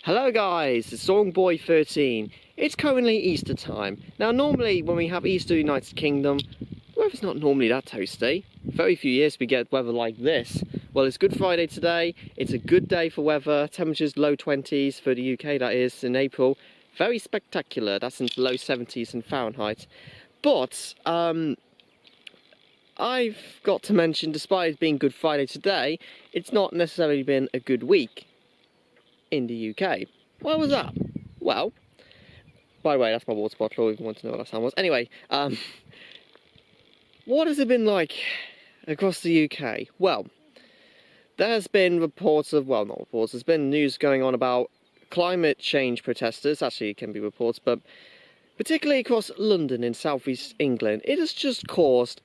Hello guys, it's Songboy13. It's currently Easter time. Now normally when we have Easter in the United Kingdom, the weather's not normally that toasty. Very few years we get weather like this. Well, it's Good Friday today, it's a good day for weather, temperatures low 20s for the UK, that is, in April. Very spectacular, that's into low 70s in Fahrenheit. But, I've got to mention, despite it being Good Friday today, it's not necessarily been a good week in the UK. Why was that? Well, by the way, that's my water bottle if you want to know what that sound was. Anyway, what has it been like across the UK? Well, there's been reports of, well, not reports, there's been news going on about climate change protesters. Actually, it can be reports, but particularly across London in southeast England, it has just caused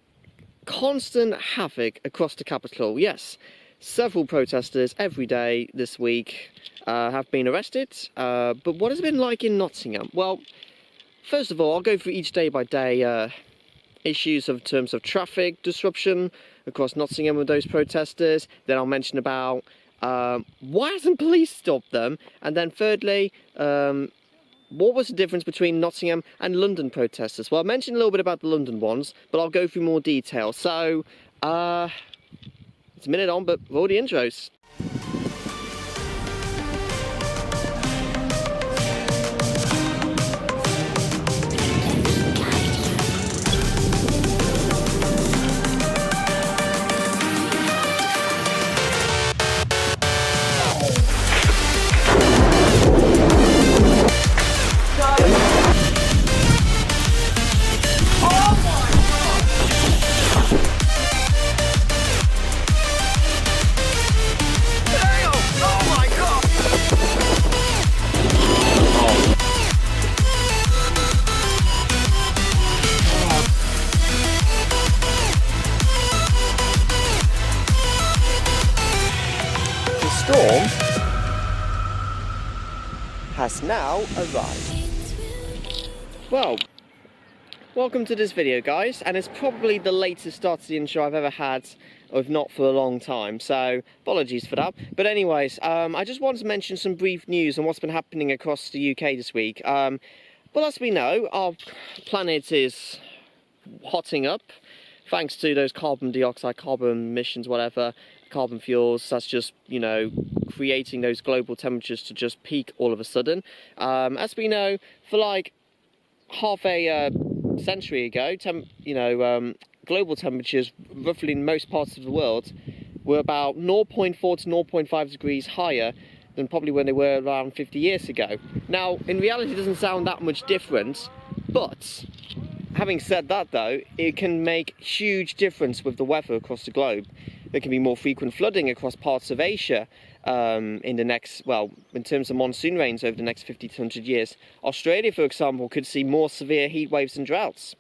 constant havoc across the capital. Yes, several protesters every day this week have been arrested, but what has it been like in Nottingham? Well, first of all, I'll go through each day by day issues in terms of traffic disruption across Nottingham with those protesters. Then I'll mention about why hasn't police stopped them, and then thirdly, what was the difference between Nottingham and London protesters? Well, I mentioned a little bit about the London ones, but I'll go through more detail. So, it's a minute on, but roll the intros. Storm has now arrived. Well, welcome to this video guys, and it's probably the latest start to the intro I've ever had, if not for a long time, so apologies for that. But anyways, I just wanted to mention some brief news on what's been happening across the UK this week. Well, as we know, our planet is hotting up thanks to those carbon dioxide, carbon emissions, whatever, carbon fuels. That's just, you know, creating those global temperatures to just peak all of a sudden. As we know, for like half a century ago, global temperatures roughly in most parts of the world were about 0.4 to 0.5 degrees higher than probably when they were around 50 years ago. Now, in reality, it doesn't sound that much different, but having said that though, it can make huge difference with the weather across the globe. There can be more frequent flooding across parts of Asia in the next, well, in terms of monsoon rains over the next 50 to 100 years. Australia, for example, could see more severe heat waves and droughts.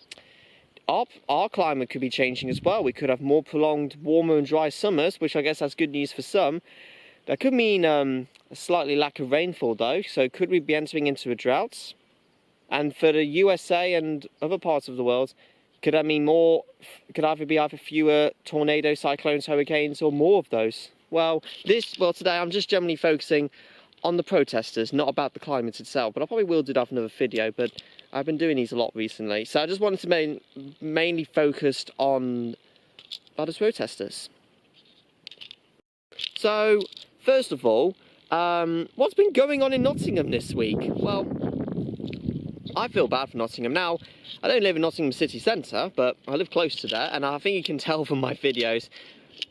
Our climate could be changing as well. We could have more prolonged, warmer and dry summers, which I guess that's good news for some. That could mean a slightly lack of rainfall though, so could we be entering into a drought? And for the USA and other parts of the world, could that mean more, could either be fewer tornadoes, cyclones, hurricanes, or more of those? Well, today I'm just generally focusing on the protesters, not about the climate itself, but I probably will do that for another video, but I've been doing these a lot recently. So I just wanted to mainly focus on those protesters. So, first of all, what's been going on in Nottingham this week? Well, I feel bad for Nottingham. Now, I don't live in Nottingham city centre, but I live close to there, and I think you can tell from my videos,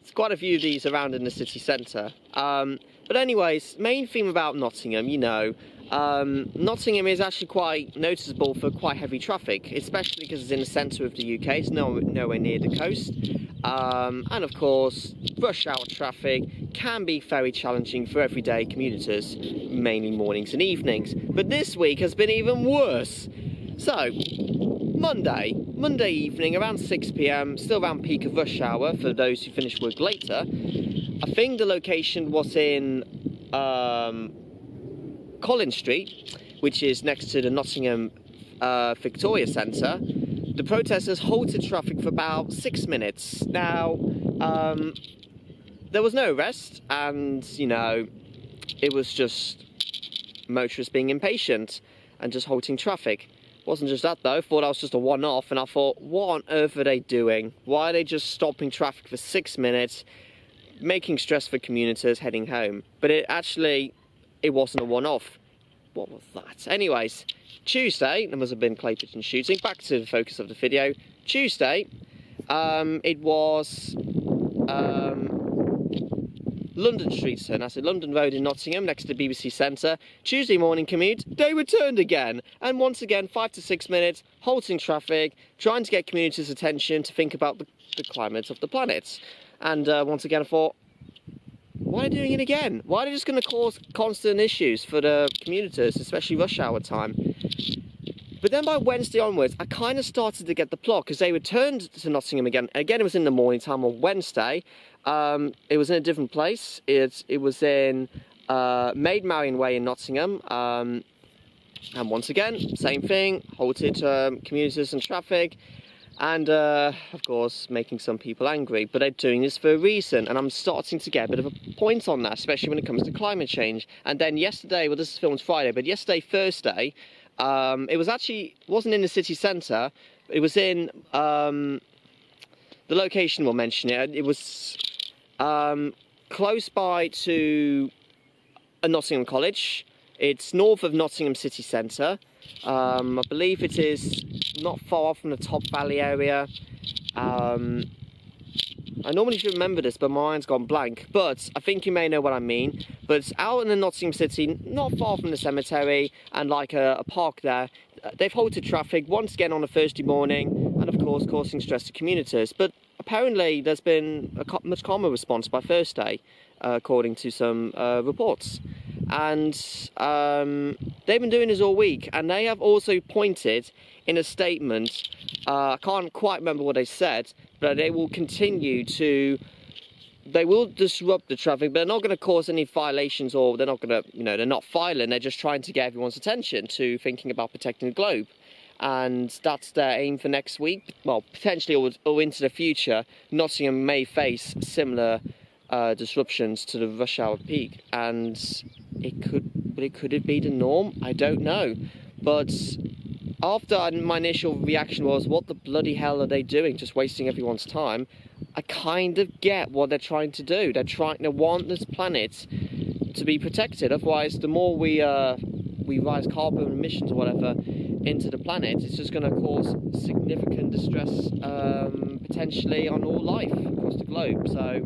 there's quite a few of these around in the city centre. But anyways, main theme about Nottingham, you know, Nottingham is actually quite noticeable for quite heavy traffic, especially because it's in the centre of the UK, it's nowhere near the coast. And of course, rush hour traffic can be very challenging for everyday commuters, mainly mornings and evenings. But this week has been even worse. So, Monday evening around 6 PM, still around peak of rush hour for those who finish work later. I think the location was in Collins Street, which is next to the Nottingham Victoria Centre. The protesters halted traffic for about 6 minutes. Now, there was no arrest, and, you know, it was just motorists being impatient and just halting traffic. It wasn't just that though, I thought that was just a one-off, and I thought, what on earth are they doing? Why are they just stopping traffic for 6 minutes, making stress for commuters heading home? But it wasn't a one-off. What was that? Anyways, Tuesday, there must have been clay pigeon shooting. Back to the focus of the video. Tuesday, it was London Street turn. That's a London Road in Nottingham, next to the BBC Centre. Tuesday morning commute, they returned again. And once again, 5 to 6 minutes, halting traffic, trying to get commuters' attention to think about the climate of the planet. And once again, I thought, why are they doing it again? Why are they just going to cause constant issues for the commuters, especially rush hour time? But then by Wednesday onwards, I kind of started to get the plot, because they returned to Nottingham again. Again, it was in the morning time on Wednesday. It was in a different place. It was in Maid Marian Way in Nottingham. And once again, same thing, halted commuters and traffic. And, of course, making some people angry. But they're doing this for a reason, and I'm starting to get a bit of a point on that, especially when it comes to climate change. And then yesterday, well, this is filmed Friday, but yesterday, Thursday, it wasn't in the city centre. It was in, the location we'll mention it. It was close by to a Nottingham college. It's north of Nottingham city centre. I believe it is not far off from the Top Valley area. I normally should remember this, but my mind's gone blank. But I think you may know what I mean. But it's out in the Nottingham city, not far from the cemetery, and like a park there. They've halted traffic once again on a Thursday morning, and of course causing stress to commuters. But apparently there's been a much calmer response by Thursday, according to some reports. And they've been doing this all week, and they have also pointed in a statement, I can't quite remember what they said, but they will continue to, they will disrupt the traffic, but they're not going to cause any violations, or they're not going to, they're not filing, they're just trying to get everyone's attention to thinking about protecting the globe. And that's their aim for next week. Well, potentially or into the future, Nottingham may face similar disruptions to the rush hour peak, and could it be the norm? I don't know. But after my initial reaction was, what the bloody hell are they doing, just wasting everyone's time, I kind of get what they're trying to do. They want this planet to be protected. Otherwise, the more we rise carbon emissions or whatever into the planet, it's just going to cause significant distress, potentially on all life across the globe. So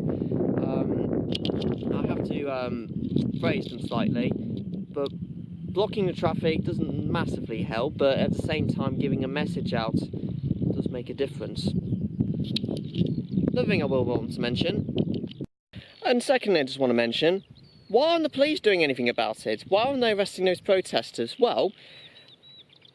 I have to praise them slightly, but blocking the traffic doesn't massively help, but at the same time giving a message out does make a difference. Another thing I will want to mention, and secondly I just want to mention, why aren't the police doing anything about it? Why aren't they arresting those protesters? Well,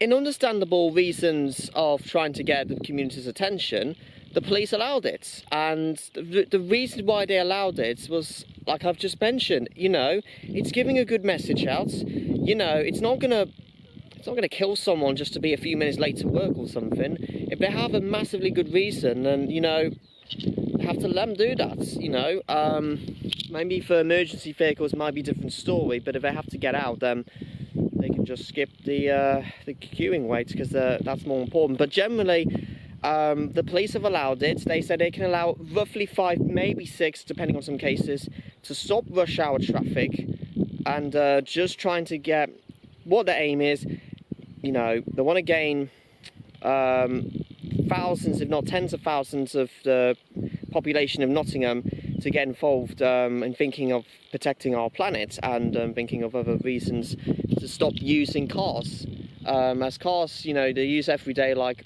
in understandable reasons of trying to get the community's attention, the police allowed it, and the reason why they allowed it was, like I've just mentioned, it's giving a good message out. It's not gonna kill someone just to be a few minutes late to work or something. If they have a massively good reason, then they have to let them do that. Maybe for emergency vehicles it might be a different story, but if they have to get out, then they can just skip the queuing wait, because that's more important. But generally, the police have allowed it. They said they can allow roughly 5, maybe 6, depending on some cases, to stop rush hour traffic, and just trying to get what their aim is. They want to gain thousands, if not tens of thousands, of the population of Nottingham to get involved in thinking of protecting our planet, and thinking of other reasons to stop using cars. As cars, they use every day, like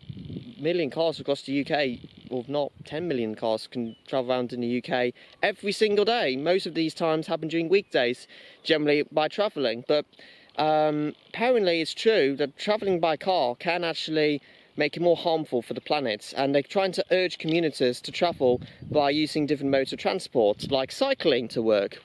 a million cars across the UK, or not 10 million cars can travel around in the UK every single day. Most of these times happen during weekdays, generally by travelling. But apparently it's true that travelling by car can actually make it more harmful for the planet, and they're trying to urge commuters to travel by using different modes of transport, like cycling to work.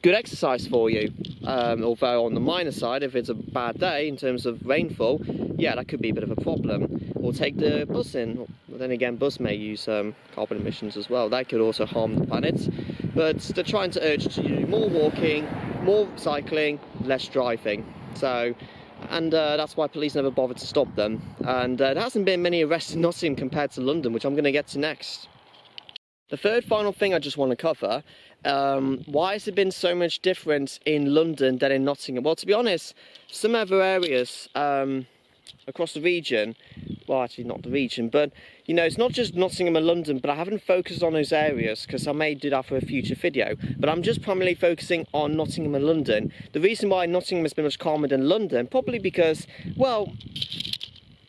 Good exercise for you, although on the minor side, if it's a bad day in terms of rainfall, yeah, that could be a bit of a problem. Or take the bus in, But then again, bus may use carbon emissions as well. That could also harm the planet. But they're trying to urge to do more walking, more cycling, less driving. So, and that's why police never bothered to stop them. And there hasn't been many arrests in Nottingham compared to London, which I'm going to get to next. The third final thing I just want to cover, why has it been so much different in London than in Nottingham? Well, to be honest, some other areas across the region, well, actually not the region, but you know, it's not just Nottingham and London, but I haven't focused on those areas because I may do that for a future video. But I'm just primarily focusing on Nottingham and London. The reason why Nottingham has been much calmer than London, probably because, well,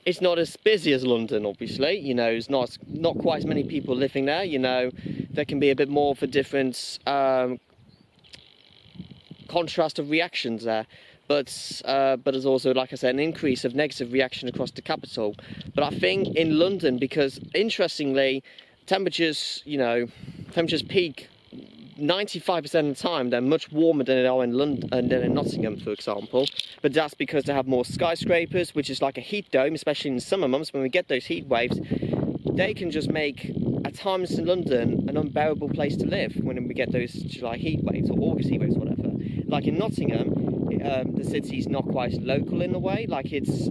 it's not as busy as London, obviously. You know, it's not quite as many people living there. You know, there can be a bit more of a different contrast of reactions there. But there's also, like I said, an increase of negative reaction across the capital. But I think in London, because interestingly, temperatures peak 95% of the time. They're much warmer than they are in London than in Nottingham, for example. But that's because they have more skyscrapers, which is like a heat dome, especially in the summer months when we get those heat waves. They can just make, at times in London, an unbearable place to live when we get those July heat waves or August heat waves, whatever. Like in Nottingham, the city's not quite local in a way. Like it's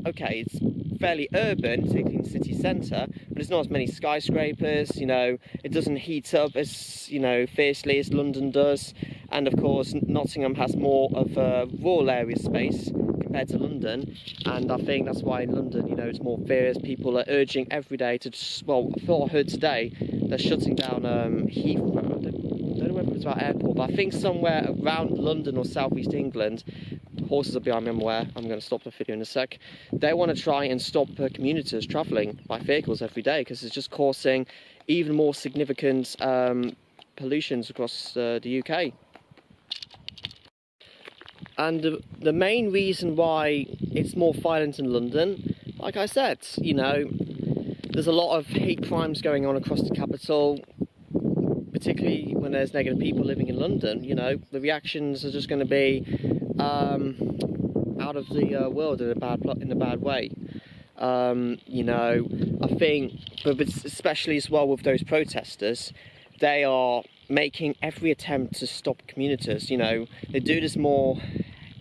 fairly urban, particularly in the city centre, but there's not as many skyscrapers. You know, it doesn't heat up as, you know, fiercely as London does. And of course, Nottingham has more of a rural area space compared to London, and I think that's why in London, you know, it's more fierce. People are urging every day to just, well, I thought I heard today they're shutting down Heathrow. I don't know whether it's about airport, but I think somewhere around London or southeast England, horses are behind me, I'm aware, I'm going to stop the video in a sec. They want to try and stop commuters travelling by vehicles every day because it's just causing even more significant pollutions across the UK. And the main reason why it's more violent in London, like I said, you know, there's a lot of hate crimes going on across the capital, particularly when there's negative people living in London. You know, the reactions are just going to be out of the world in a bad way. You know, I think, but especially as well with those protesters, they are making every attempt to stop commuters. You know, they do this more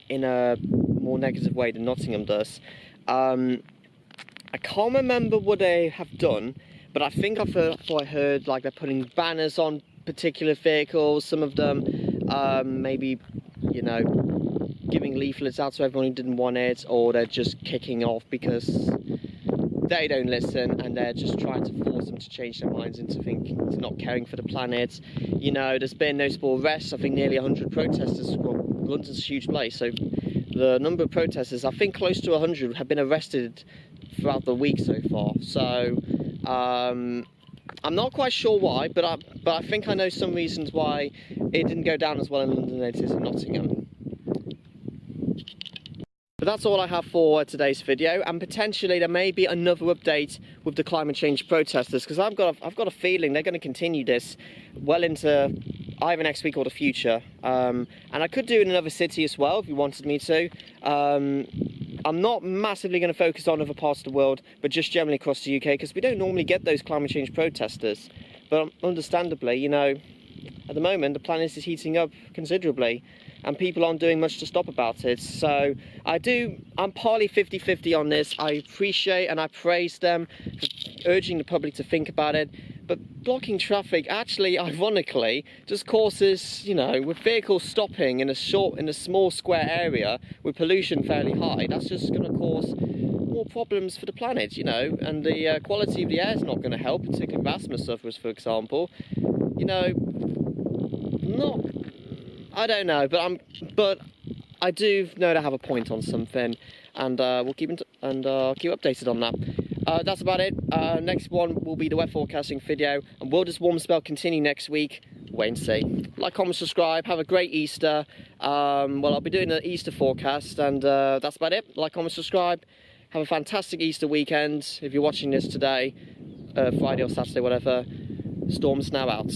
in a more negative way than Nottingham does. I can't remember what they have done, but I think I heard like they're putting banners on particular vehicles. Some of them maybe, you know, giving leaflets out to everyone who didn't want it, or they're just kicking off because they don't listen and they're just trying to force them to change their minds into not caring for the planet. You know, there's been noticeable arrests. I think nearly 100 protesters. Well, London's a huge place, so the number of protesters, I think close to 100, have been arrested throughout the week so far. So I'm not quite sure why, but I think I know some reasons why it didn't go down as well in London as it is in Nottingham. But that's all I have for today's video, and potentially there may be another update with the climate change protesters, because I've got a feeling they're going to continue this well into either next week or the future. And I could do it in another city as well if you wanted me to. I'm not massively going to focus on other parts of the world, but just generally across the UK, because we don't normally get those climate change protesters. But understandably, you know, at the moment the planet is heating up considerably, and people aren't doing much to stop about it. So I'm partly 50-50 on this. I appreciate and I praise them for urging the public to think about it, but blocking traffic actually, ironically, just causes, you know, with vehicles stopping in a small square area with pollution fairly high, that's just going to cause more problems for the planet, you know, and the quality of the air is not going to help, particularly with asthma sufferers, for example. You know, I don't know, but I do know to have a point on something, and we'll keep updated on that. That's about it. Next one will be the weather forecasting video, and will this warm spell continue next week? Wait and see. Like, comment, subscribe. Have a great Easter. Well, I'll be doing the Easter forecast, and that's about it. Like, comment, subscribe. Have a fantastic Easter weekend. If you're watching this today, Friday or Saturday, whatever. Storm's now out.